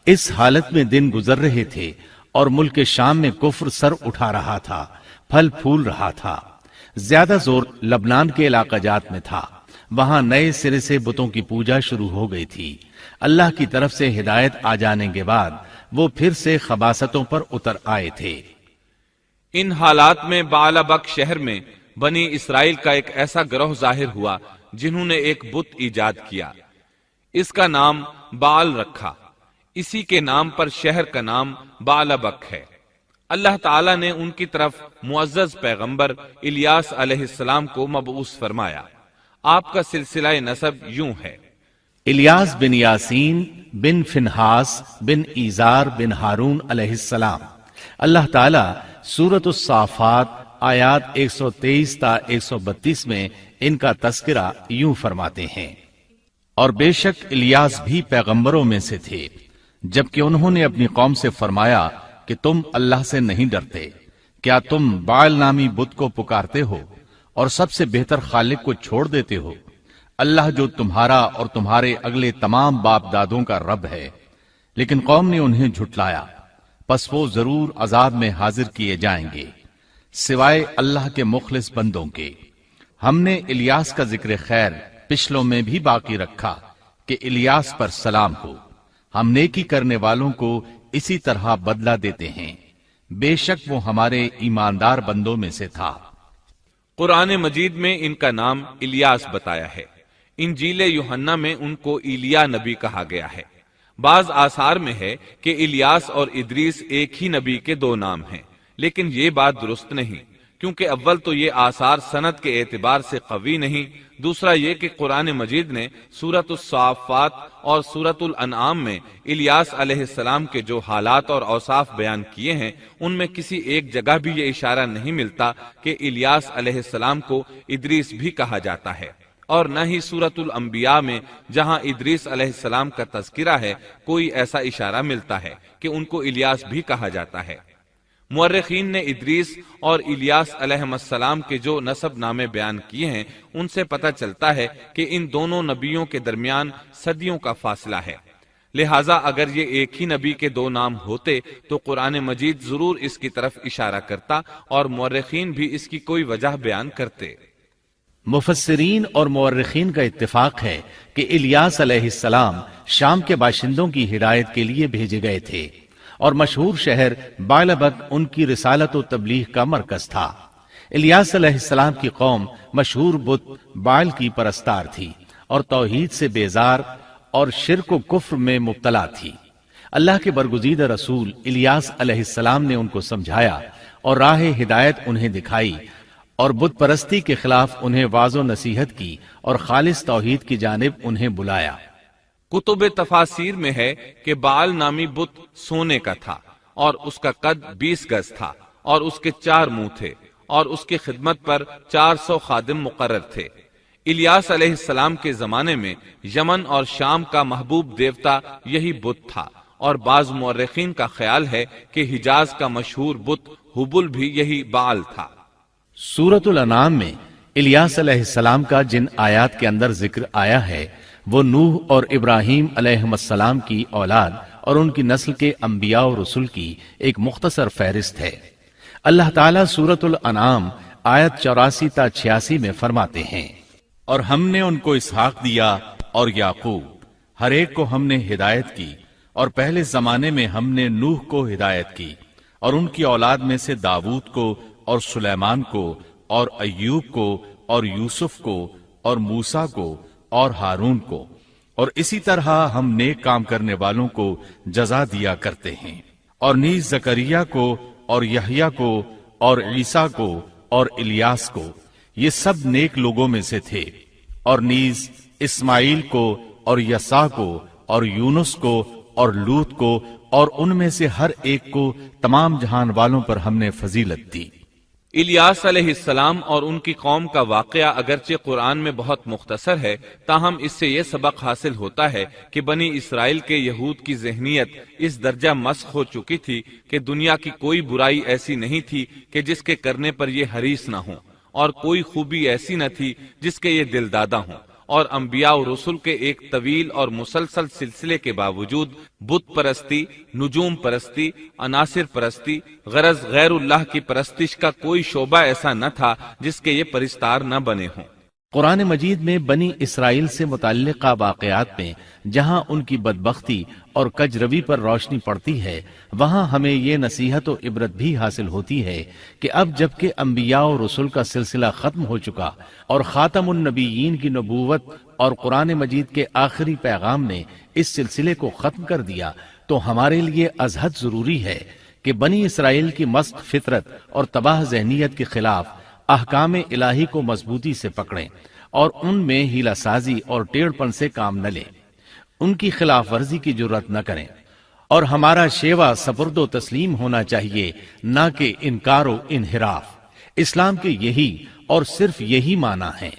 اس حالت میں دن گزر رہے تھے اور ملک شام میں کفر سر اٹھا رہا تھا، پھل پھول رہا تھا۔ زیادہ زور لبنان کے علاقہ جات میں تھا، وہاں نئے سرے سے بتوں کی پوجا شروع ہو گئی تھی۔ اللہ کی طرف سے ہدایت آ جانے کے بعد وہ پھر سے خباثتوں پر اتر آئے تھے۔ ان حالات میں بعلبک شہر میں بنی اسرائیل کا ایک ایسا گروہ ظاہر ہوا جنہوں نے ایک بت ایجاد کیا، اس کا نام بعل رکھا۔ اسی کے نام پر شہر کا نام بعلبک ہے۔ اللہ تعالیٰ نے ان کی طرف معزز پیغمبر الیاس علیہ السلام کو مبعوث فرمایا۔ آپ کا سلسلہ نسب یوں ہے: الیاس بن یاسین بن فنہاس بن ایزار بن ہارون علیہ السلام۔ اللہ تعالیٰ سورۃ الصافات آیات 123 تا 132 میں ان کا تذکرہ یوں فرماتے ہیں: اور بے شک الیاس بھی پیغمبروں میں سے تھے، جبکہ انہوں نے اپنی قوم سے فرمایا کہ تم اللہ سے نہیں ڈرتے، کیا تم بعل نامی بت کو پکارتے ہو اور سب سے بہتر خالق کو چھوڑ دیتے ہو، اللہ جو تمہارا اور تمہارے اگلے تمام باپ دادوں کا رب ہے۔ لیکن قوم نے انہیں جھٹلایا، پس وہ ضرور عذاب میں حاضر کیے جائیں گے، سوائے اللہ کے مخلص بندوں کے۔ ہم نے الیاس کا ذکر خیر پچھلوں میں بھی باقی رکھا کہ الیاس پر سلام ہو، ہم نیکی کرنے والوں کو اسی طرح بدلہ دیتے ہیں، بے شک وہ ہمارے ایماندار بندوں میں سے تھا۔ قرآن مجید میں ان کا نام الیاس بتایا ہے۔ انجیل یوحنا میں ان کو ایلیا نبی کہا گیا ہے۔ بعض آثار میں ہے کہ الیاس اور ادریس ایک ہی نبی کے دو نام ہیں، لیکن یہ بات درست نہیں، کیونکہ اول تو یہ آثار سند کے اعتبار سے قوی نہیں، دوسرا یہ کہ قرآن مجید نے سورۃ الصافات اور سورۃ الانعام میں الیاس علیہ السلام کے جو حالات اور اوصاف بیان کیے ہیں، ان میں کسی ایک جگہ بھی یہ اشارہ نہیں ملتا کہ الیاس علیہ السلام کو ادریس بھی کہا جاتا ہے، اور نہ ہی سورۃ الانبیاء میں جہاں ادریس علیہ السلام کا تذکرہ ہے کوئی ایسا اشارہ ملتا ہے کہ ان کو الیاس بھی کہا جاتا ہے۔ مورخین نے ادریس اور الیاس علیہ السلام کے جو نسب نامے بیان کیے ہیں ان سے پتہ چلتا ہے کہ ان دونوں نبیوں کے درمیان صدیوں کا فاصلہ ہے، لہٰذا اگر یہ ایک ہی نبی کے دو نام ہوتے تو قرآن مجید ضرور اس کی طرف اشارہ کرتا اور مورخین بھی اس کی کوئی وجہ بیان کرتے۔ مفسرین اور مورخین کا اتفاق ہے کہ الیاس علیہ السلام شام کے باشندوں کی ہدایت کے لیے بھیجے گئے تھے، اور مشہور شہر بعلبک ان کی رسالت و تبلیغ کا مرکز تھا۔ الیاس علیہ السلام کی قوم مشہور بت بعل کی پرستار تھی اور توحید سے بیزار اور شرک و کفر میں مبتلا تھی۔ اللہ کے برگزیدہ رسول الیاس علیہ السلام نے ان کو سمجھایا اور راہ ہدایت انہیں دکھائی، اور بت پرستی کے خلاف انہیں واعظ و نصیحت کی اور خالص توحید کی جانب انہیں بلایا۔ کتب تفاسیر میں ہے کہ بعل نامی بت سونے کا تھا اور اس کا قد 20 گز تھا، اور اس کے 4 منہ تھے، اور اس کی خدمت پر 400 خادم مقرر تھے۔ الیاس علیہ السلام کے زمانے میں یمن اور شام کا محبوب دیوتا یہی بت تھا، اور بعض مورخین کا خیال ہے کہ حجاز کا مشہور بت حبل بھی یہی بعل تھا۔ سورۃ الانعام میں الیاس علیہ السلام کا جن آیات کے اندر ذکر آیا ہے وہ نوح اور ابراہیم علیہ السلام کی اولاد اور ان کی نسل کے انبیاء و رسل کی ایک مختصر فہرست ہے۔ اللہ تعالیٰ سورۃ الانعام آیت 84 تا 86 میں فرماتے ہیں: اور ہم نے ان کو اسحاق دیا اور یعقوب، ہر ایک کو ہم نے ہدایت کی، اور پہلے زمانے میں ہم نے نوح کو ہدایت کی، اور ان کی اولاد میں سے داؤد کو اور سلیمان کو اور ایوب کو اور یوسف کو اور موسیٰ کو اور ہارون کو، اور اسی طرح ہم نیک کام کرنے والوں کو جزا دیا کرتے ہیں، اور نیز زکریا کو اور یحییٰ کو اور عیسیٰ کو اور الیاس کو، یہ سب نیک لوگوں میں سے تھے، اور نیز اسماعیل کو اور یسع کو اور یونس کو اور لوط کو، اور ان میں سے ہر ایک کو تمام جہان والوں پر ہم نے فضیلت دی۔ الیاس علیہ السلام اور ان کی قوم کا واقعہ اگرچہ قرآن میں بہت مختصر ہے، تاہم اس سے یہ سبق حاصل ہوتا ہے کہ بنی اسرائیل کے یہود کی ذہنیت اس درجہ مسخ ہو چکی تھی کہ دنیا کی کوئی برائی ایسی نہیں تھی کہ جس کے کرنے پر یہ حریص نہ ہوں، اور کوئی خوبی ایسی نہ تھی جس کے یہ دل دادہ ہوں، اور انبیاء و رسل کے ایک طویل اور مسلسل سلسلے کے باوجود بت پرستی، نجوم پرستی، عناصر پرستی، غرض غیر اللہ کی پرستش کا کوئی شعبہ ایسا نہ تھا جس کے یہ پرستار نہ بنے ہوں۔ قرآن مجید میں بنی اسرائیل سے متعلقہ واقعات میں جہاں ان کی بدبختی اور کجروی پر روشنی پڑتی ہے، وہاں ہمیں یہ نصیحت و عبرت بھی حاصل ہوتی ہے کہ اب جبکہ انبیاء و رسول کا سلسلہ ختم ہو چکا اور خاتم النبیین کی نبوت اور قرآن مجید کے آخری پیغام نے اس سلسلے کو ختم کر دیا، تو ہمارے لیے ازحد ضروری ہے کہ بنی اسرائیل کی مسخ فطرت اور تباہ ذہنیت کے خلاف احکام الہی کو مضبوطی سے پکڑیں اور ان میں ہیلہ سازی اور ٹیڑھ پن سے کام نہ لیں، ان کی خلاف ورزی کی جرات نہ کریں، اور ہمارا شیوا سپرد و تسلیم ہونا چاہیے، نہ کہ انکار و انحراف۔ اسلام کے یہی اور صرف یہی معنی ہے۔